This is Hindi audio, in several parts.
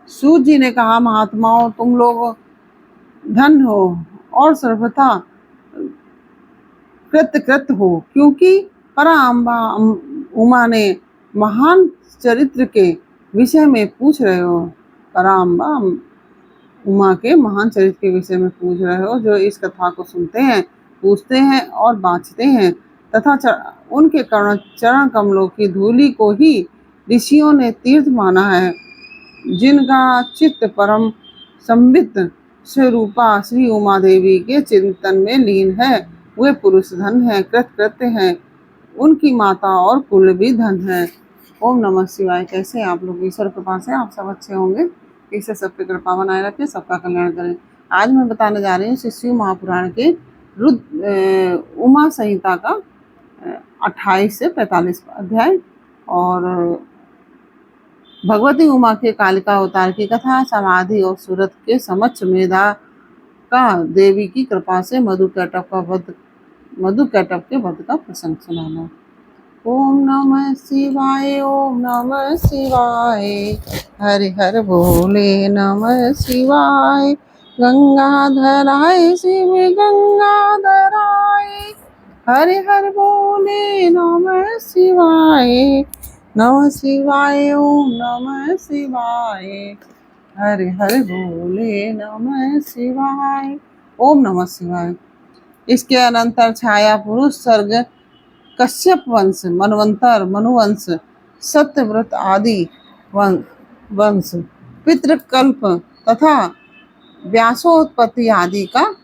सूत जी ने कहा, महात्माओं, तुम लोग धन हो और सर्वथा कृत हो, क्योंकि पराम्बा उमा ने महान चरित्र के विषय में पूछ रहे हो। पराम्बा उमा के महान चरित्र के विषय में पूछ रहे हो, जो इस कथा को सुनते हैं, पूछते हैं और बाँचते हैं तथा उनके चरण कमलों की धूलि को ही ऋषियों ने तीर्थ माना है। जिनका चित्त परम संबित स्वरूपा श्री उमा देवी के चिंतन में लीन है, वे पुरुष धन है, कृत्य है, उनकी माता और कुल भी धन है। ओम नमः शिवाय। कैसे आप लोग? ईश्वर कृपा से आप सब अच्छे होंगे। ईश्वर सब पे कृपा बनाए रखे, सबका कल्याण करें। आज मैं बताने जा रही हूँ श्री शिव महापुराण के उमा संहिता का 28 से 45 अध्याय और भगवती उमा के कालिका अवतार की कथा। समाधि और सूरत के समक्ष मेधा का देवी की कृपा से मधु कैटभ के वध का प्रसंग सुनाना। ओम नमः शिवाय, ओम नमः शिवाय, हरि हर बोले नमः शिवाय। गंगाधराय शिव गंगाधराय, हरि हर बोले नमः शिवाय। नमः शिवाय, ओम नमः शिवाय, हरि हर बोले नमः शिवाय। ओम नमः शिवाय। इसके अनंतर छाया पुरुष सर्ग कश्यप वंश, मनवंतर, मनुवंश, सत्यव्रत आदि वंश, पितृकल्प तथा व्यासोत्पत्ति आदि का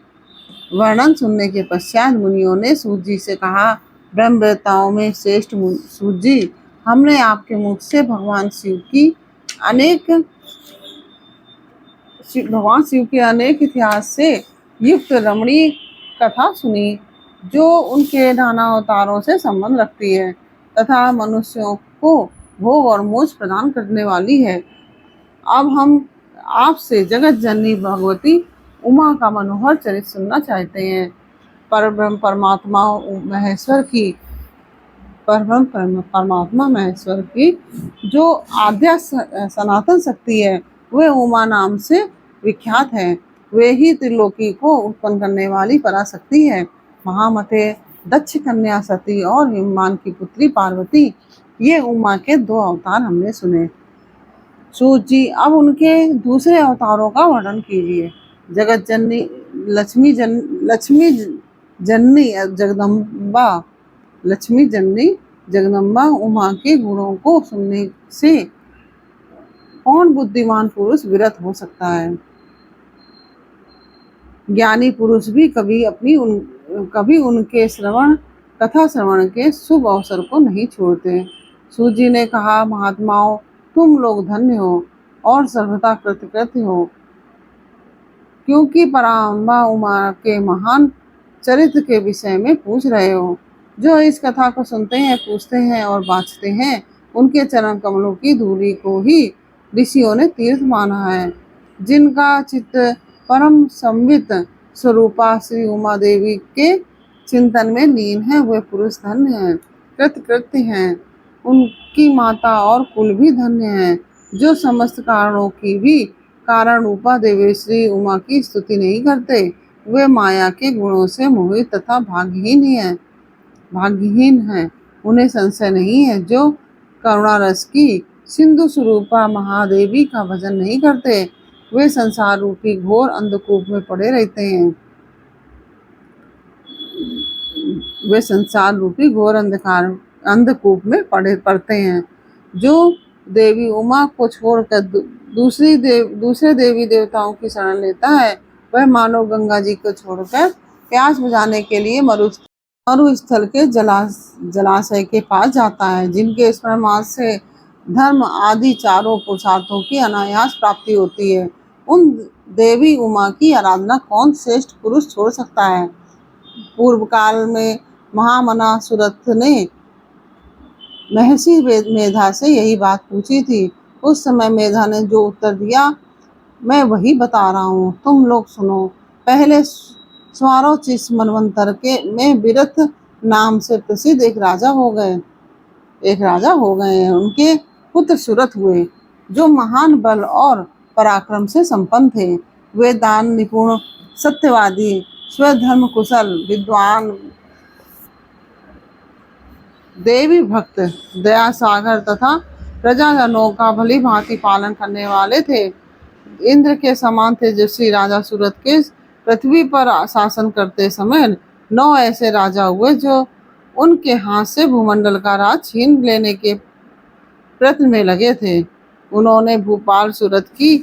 वर्णन सुनने के पश्चात मुनियों ने सूत जी से कहा, ब्रह्मवेत्ताओं में श्रेष्ठ सूत जी, हमने आपके मुख से भगवान शिव के अनेक इतिहास से युक्त रमणीय कथा सुनी, जो उनके नाना अवतारों से संबंध रखती है तथा मनुष्यों को भोग और मोक्ष प्रदान करने वाली है। अब हम आपसे जगत जननी भगवती उमा का मनोहर चरित्र सुनना चाहते हैं। परब्रह्म परमात्मा महेश्वर की जो आद्या सनातन शक्ति है, वह उमा नाम से विख्यात है। वे ही त्रिलोकी को उत्पन्न करने वाली पराशक्ति है। महामते, दक्ष कन्या सती और हिमवान की पुत्री पार्वती, ये उमा के 2 अवतार हमने सुने। सूत जी, अब उनके दूसरे अवतारों का वर्णन कीजिए। जगत जननी लक्ष्मी जननी जगदम्बा उमा के गुणों को सुनने से कौन बुद्धिमान पुरुष विरत हो सकता है? ज्ञानी पुरुष भी कभी उनके कथा श्रवण के शुभ अवसर को नहीं छोड़ते। सूत जी ने कहा, महात्माओं, तुम लोग धन्य हो और सर्वथा कृतकृत्य हो, क्योंकि पराम्बा उमा के महान चरित्र के विषय में पूछ रहे हो। जो इस कथा को सुनते हैं, पूछते हैं और बाँचते हैं, उनके चरण कमलों की धूलि को ही ऋषियों ने तीर्थ माना है। जिनका चित्त परम संवित स्वरूपा श्री उमा देवी के चिंतन में लीन है, वे पुरुष धन्य हैं, कृतकृत्य हैं, उनकी माता और कुल भी धन्य हैं। जो समस्त कारणों की भी कारण रूपा देवी श्री उमा की स्तुति नहीं करते, वे माया के गुणों से मोहित तथा भाग्यहीन हैं। उन्हें संशय नहीं है। जो करुणा रस की सिंधु स्वरूपा महादेवी का भजन नहीं करते, वे संसार रूपी घोर अंधकूप में पड़े रहते हैं। वे संसार रूपी घोर अंधकूप में पड़ते हैं। जो देवी उमा को छोड़कर दूसरे देवी देवताओं की शरण लेता है, वह मानो गंगा जी को छोड़कर प्यास बुझाने के लिए मरुस्थल के जलाशय के पास जाता है। जिनके स्मरण मात्र से धर्म आदि चारों पुरुषार्थों की अनायास प्राप्ति होती है, उन देवी उमा की आराधना कौन श्रेष्ठ पुरुष छोड़ सकता है? पूर्व काल में महामना सुरथ ने महर्षि मेधा से यही बात पूछी थी। उस समय मेधा ने जो उत्तर दिया, मैं वही बता रहा हूँ, तुम लोग सुनो। पहले स्वारोचिष मनवंतर में विरथ नाम से प्रसिद्ध एक राजा हो गए हैं। उनके पुत्र सुरथ हुए, जो महान बल और पराक्रम से संपन्न थे। वे दान निपुण, सत्यवादी, स्वधर्म कुशल, विद्वान, देवी भक्त, दया सागर तथा प्रजाजनों का भली भांति पालन करने वाले थे। इंद्र के समान तेजस्वी राजा सूरत के पृथ्वी पर शासन करते समय 9 ऐसे राजा हुए जो उनके हाथ से भूमंडल का राज छीन लेने के प्रयत्न में लगे थे। उन्होंने भोपाल सूरत की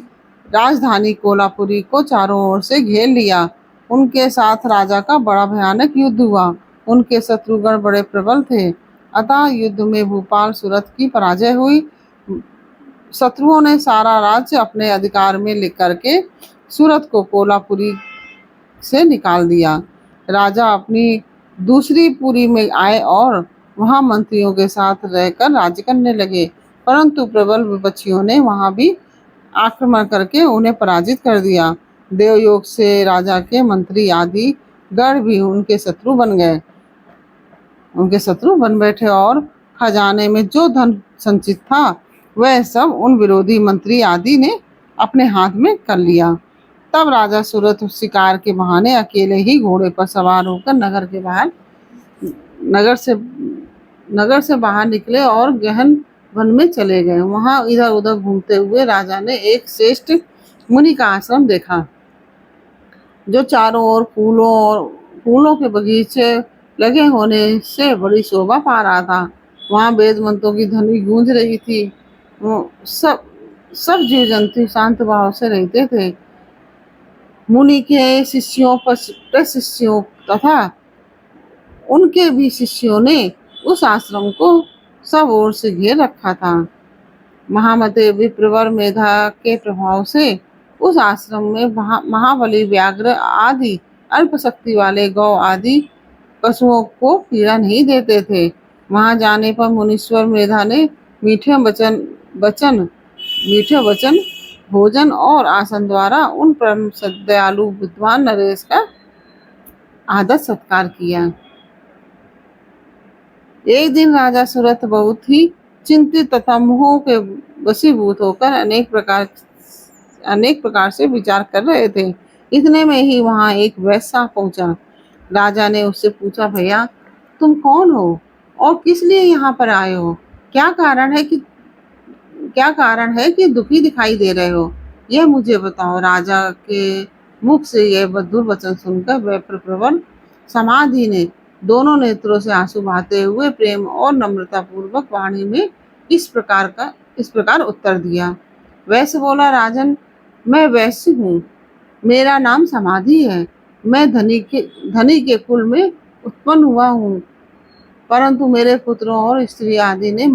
राजधानी कोल्हापुरी को चारों ओर से घेर लिया। उनके साथ राजा का बड़ा भयानक युद्ध हुआ। उनके शत्रुगण बड़े प्रबल थे, अतः युद्ध में भोपाल सूरत की पराजय हुई। शत्रुओं ने सारा राज्य अपने अधिकार में लेकर के सूरत को कोल्हापुरी से निकाल दिया। राजा अपनी दूसरी पुरी में आए और वहां मंत्रियों के साथ रहकर राज्य करने लगे, परंतु प्रबल विपक्षियों ने वहां भी आक्रमण करके उन्हें पराजित कर दिया। देवयोग से राजा के मंत्री आदि गण भी उनके शत्रु बन बैठे और खजाने में जो धन संचित था वह सब उन विरोधी मंत्री आदि ने अपने हाथ में कर लिया। तब राजा सूरत शिकार के बहाने अकेले ही घोड़े पर सवार होकर नगर से बाहर निकले और गहन वन में चले गए। वहां इधर उधर घूमते हुए राजा ने एक श्रेष्ठ मुनि का आश्रम देखा, जो चारों ओर फूलों के बगीचे लगे होने से बड़ी शोभा पा रहा था। वहां वेद मंत्रों की ध्वनि गूंज रही थी। सब जीव जंतु शांत भाव से रहते थे। मुनि के शिष्यों तथा उनके भी शिष्यों ने उस आश्रम को सब ओर से घेर रखा था। महामते विप्रवर मेधा के प्रभाव से उस आश्रम में महाबली व्याघ्र आदि अल्प शक्ति वाले गौ आदि पशुओं को पीड़ा नहीं देते थे। वहां जाने पर मुनीश्वर मेधा ने मीठे वचन, भोजन और आसन द्वारा उन परम दयालु विद्वान नरेश का आदर सत्कार किया। एक दिन राजा सूरत बहुत ही चिंतित तथा मोह के वशीभूत होकर अनेक प्रकार से विचार कर रहे थे। इतने में ही वहां एक वैश्य पहुंचा। राजा ने उससे पूछा, भैया तुम कौन हो और किस लिए यहाँ पर आए हो? क्या कारण है कि दुखी दिखाई दे रहे हो? यह मुझे बताओ। राजा के मुख से यह मधुर वचन सुनकर प्रबल समाधि ने दोनों नेत्रों से आंसू बहाते हुए प्रेम और नम्रता पूर्वक वाणी में इस प्रकार उत्तर दिया। वैश्य बोला, राजन मैं वैश्य हूँ, मेरा नाम समाधि है। मैं धनी के कुल में उत्पन्न हुआ हूँ, परंतु मेरे पुत्रों और स्त्री आदि ने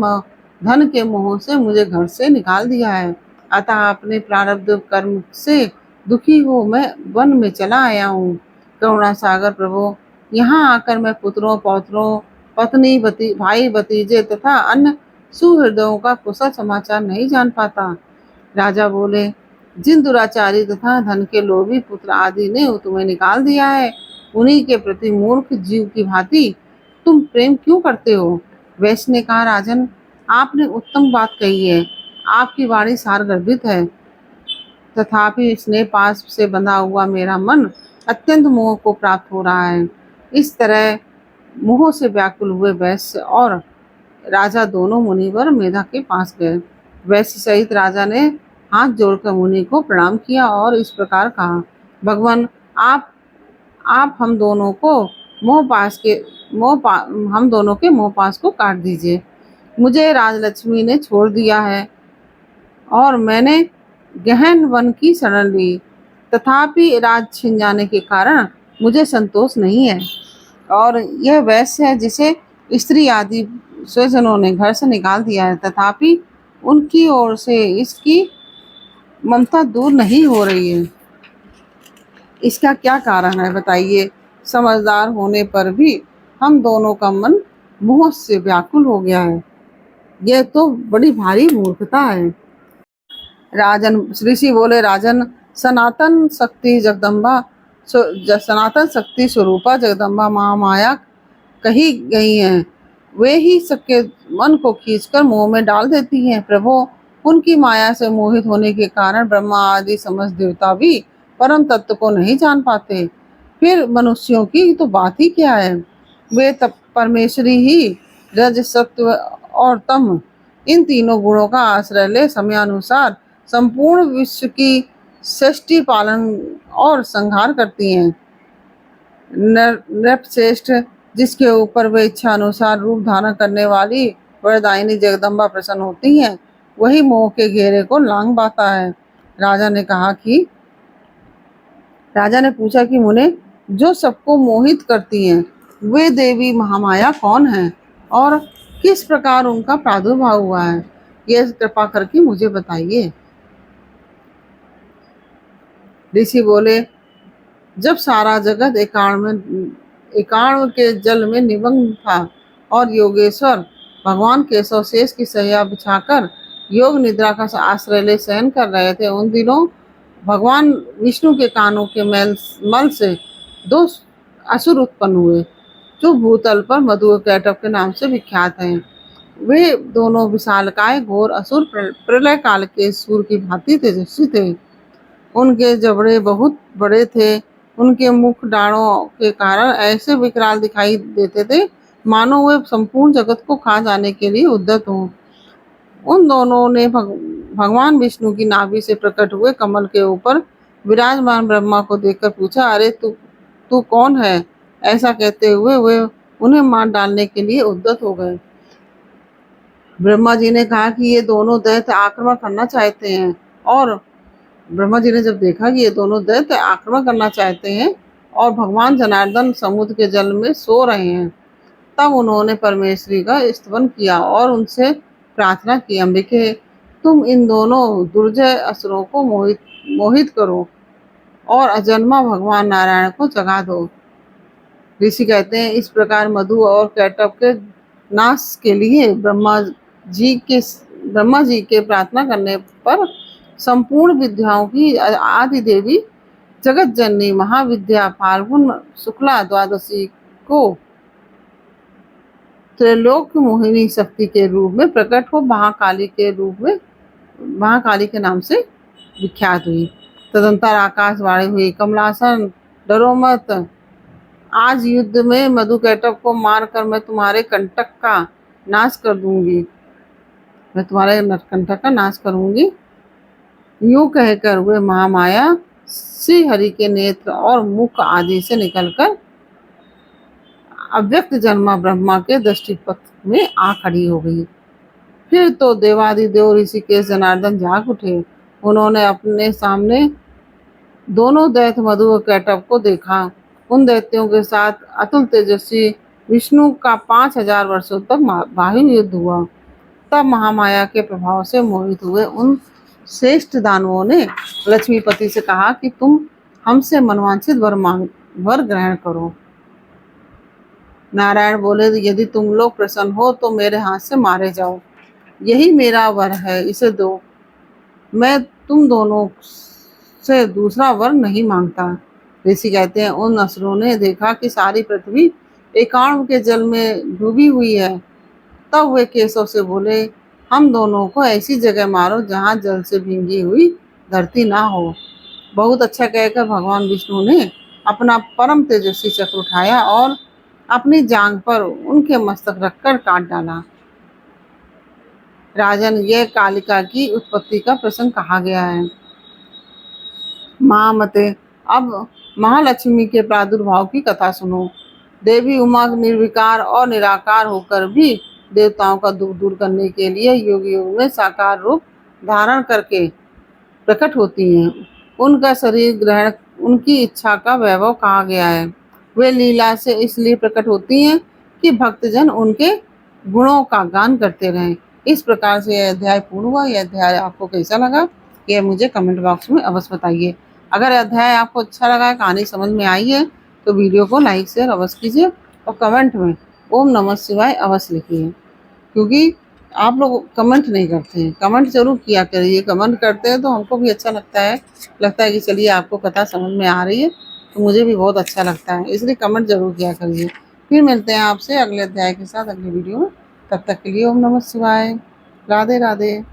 धन के मोह से मुझे घर से निकाल दिया है। अतः अपने प्रारब्ध कर्म से दुखी हो मैं वन में चला आया हूँ। करुणा सागर प्रभु, यहाँ आकर मैं पुत्रों, पौत्रों, पत्नी, भाई, भतीजे तथा अन्य सुहृदयों का कुशल समाचार नहीं जान पाता। राजा बोले, जिन दुराचारी तथा धन के लोभी पुत्र आदि ने तुम्हें निकाल दिया है, उन्हीं के प्रति मूर्ख जीव की भांति तुम प्रेम क्यों करते हो? वैश्य ने कहा, राजन आपने उत्तम बात कही है। आपकी वाणी सारगर्भित है, तथापि स्नेह पास से बंधा हुआ मेरा मन अत्यंत मोह को प्राप्त हो रहा है। इस तरह मोह से व्याकुल हुए वैश्य और राजा दोनों मुनिवर मेधा के पास गए। वैश्य सहित राजा ने हाथ जोड़कर मुनि को प्रणाम किया और इस प्रकार कहा, भगवान आप हम दोनों के मोह पास को काट दीजिए। मुझे राजलक्ष्मी ने छोड़ दिया है और मैंने गहन वन की शरण ली, तथापि राज छिन जाने के कारण मुझे संतोष नहीं है। और यह वैश्य है जिसे स्त्री आदि स्वजनों ने घर से निकाल दिया है, तथापि उनकी ओर से इसकी ममता दूर नहीं हो रही है। इसका क्या कारण है बताइए? समझदार होने पर भी हम दोनों का मन मोह से व्याकुल हो गया है। यह तो बड़ी भारी मूर्खता है। राजन ऋषि बोले, राजन सनातन शक्ति स्वरूपा जगदम्बा महामाया कही गई हैं। वे ही सबके मन को खींचकर मोह में डाल देती हैं। प्रभु, उनकी माया से मोहित होने के कारण ब्रह्मा आदि समस्त देवता भी परम तत्व को नहीं जान पाते। फिर मनुष्यों की तो बात ही क्या है। वे तब परमेश्वरी ही रज सत्व और तम इन तीनों गुणों का आश्रय ले समयानुसार संपूर्ण विश्व की सृष्टि पालन और संहार करती हैं। नृपश्रेष्ठ जिसके ऊपर वे इच्छा अनुसार रूप धारण करने वाली वरदायिनी जगदम्बा प्रसन्न होती हैं, वही मोह के घेरे को लांग पाता है। राजा ने पूछा कि मुने, जो सबको मोहित करती हैं वे देवी महामाया कौन है और किस प्रकार उनका प्रादुर्भाव हुआ है, यह कृपा करके मुझे बताइए। ऋषि बोले, जब सारा जगत एकांड के जल में निमग्न था और योगेश्वर भगवान केशव शेष की शैया बिछाकर योग निद्रा का आश्रय ले शयन कर रहे थे, उन दिनों भगवान विष्णु के कानों के मल से दो असुर उत्पन्न हुए, जो भूतल पर मधुकैटभ के नाम से विख्यात हैं। वे दोनों विशालकाय घोर असुर प्रलय काल के सूर की भांति तेजस्वी थे। उनके जबड़े बहुत बड़े थे। उनके मुख डाढ़ों के कारण ऐसे विकराल दिखाई देते थे मानो वे संपूर्ण जगत को खा जाने के लिए उद्यत हों। उन दोनों ने भगवान विष्णु की नाभि से प्रकट हुए कमल के ऊपर विराजमान ब्रह्मा को देखकर पूछा, अरे तू कौन है? ऐसा कहते हुए वे उन्हें मार डालने के लिए उद्यत हो गए। ब्रह्मा जी ने कहा कि ये दोनों दैत्य आक्रमण करना चाहते हैं और ब्रह्मा जी ने जब देखा कि ये दोनों दैत्य आक्रमण करना चाहते हैं और भगवान जनार्दन समुद्र के जल में सो रहे हैं, तब उन्होंने परमेश्वरी का स्तवन किया और उनसे प्रार्थना की, अंबिके तुम इन दोनों दुर्जय असुरों को मोहित करो और अजन्मा भगवान नारायण को जगा दो। ऋषि कहते हैं, इस प्रकार मधु और कैटभ के नाश के लिए ब्रह्मा जी के प्रार्थना करने पर संपूर्ण विद्याओं की आदि देवी जगत जननी महाविद्या फाल्गुन शुक्ला द्वादशी को त्रैलोक्य मोहिनी शक्ति के रूप में प्रकट हो महाकाली के नाम से विख्यात हुई। तदंतर आकाशवाणी हुई, कमलासन डरो मत, आज युद्ध में मधुकैटभ को मारकर मैं तुम्हारे कंटक का नाश करूंगी। यूं कहकर वे महामाया श्री हरि के नेत्र और मुख आदि से निकलकर अव्यक्त जन्मा ब्रह्मा के दृष्टिपथ में आ खड़ी हो गई। फिर तो देवादिदेव ऋषिकेश जनार्दन जाग उठे। उन्होंने अपने सामने दोनों दैत्य मधु और कैटभ को देखा। उन दैत्यों के साथ अतुल तेजस्वी विष्णु का 5000 वर्षों तक बाहु युद्ध हुआ। तब महामाया के प्रभाव से मोहित हुए उन श्रेष्ठ दानवों ने लक्ष्मीपति से कहा कि तुम हमसे मनवांछित वर ग्रहण करो। नारायण बोले, यदि तुम लोग प्रसन्न हो तो मेरे हाथ से मारे जाओ, यही मेरा वर है, इसे दो। मैं तुम दोनों से दूसरा वर नहीं मांगता। ऋषि कहते हैं, उन असुरों ने देखा कि सारी पृथ्वी एकांड के जल में डूबी हुई है। तब वे केशव से बोले, हम दोनों को ऐसी जगह मारो जहाँ जल से भींगी हुई धरती ना हो। बहुत अच्छा कहकर भगवान विष्णु ने अपना परम तेजस्वी चक्र उठाया और अपनी जांघ पर उनके मस्तक रखकर काट डाला। राजन, यह कालिका की उत्पत्ति का प्रसंग कहा गया है। महामते, अब महालक्ष्मी के प्रादुर्भाव की कथा सुनो। देवी उमा निर्विकार और निराकार होकर भी देवताओं का दुख दूर करने के लिए युग युग में साकार रूप धारण करके प्रकट होती हैं। उनका शरीर ग्रहण उनकी इच्छा का वैभव कहा गया है। वे लीला से इसलिए प्रकट होती हैं कि भक्तजन उनके गुणों का गान करते रहें। इस प्रकार से यह अध्याय पूर्ण हुआ। यह अध्याय आपको कैसा लगा, यह मुझे कमेंट बॉक्स में अवश्य बताइए। अगर अध्याय आपको अच्छा लगा, कहानी समझ में आई है, तो वीडियो को लाइक शेयर अवश्य कीजिए और कमेंट में ओम नमः शिवाय अवश्य लिखिए, क्योंकि आप लोग कमेंट नहीं करते हैं। कमेंट जरूर किया करिए। कमेंट करते हैं तो हमको भी अच्छा लगता है कि चलिए आपको कथा समझ में आ रही है, तो मुझे भी बहुत अच्छा लगता है, इसलिए कमेंट जरूर किया करिए। फिर मिलते हैं आपसे अगले अध्याय के साथ अगले वीडियो में। तब तक के लिए ओम नमः शिवाय। राधे राधे।